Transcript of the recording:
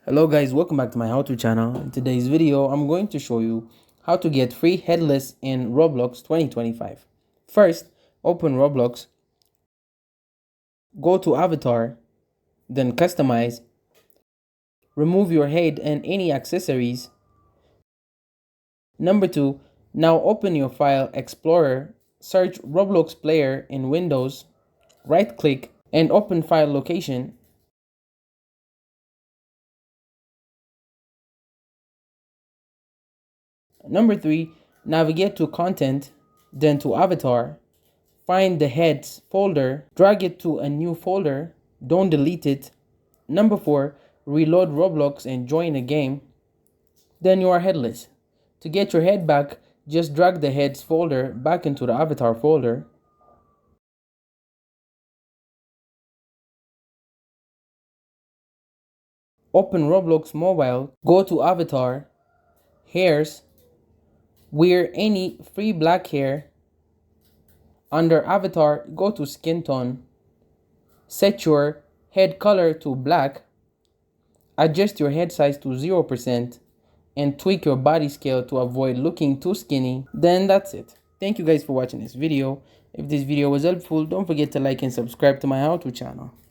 Hello guys, welcome back to my how-to channel. In today's video, I'm going to show you how to get free Headless in Roblox 2025. First, open Roblox, go to Avatar, then Customize, remove your head and any accessories. Number 2, now open your file Explorer, search Roblox Player in Windows, right-click and open File Location. Number 3, navigate to Content, then to Avatar. Find the heads folder, drag it to a new folder, don't delete it. Number 4, reload Roblox and join a game. Then you are headless. To get your head back, just drag the heads folder back into the avatar folder. Open Roblox mobile, go to avatar, hairs, wear any free black hair. Under avatar, go to skin tone, set your head color to black, adjust your head size to 0%, and tweak your body scale to avoid looking too skinny. Then that's it. Thank you guys for watching this video. If this video was helpful, don't forget to like and subscribe to my how-to channel.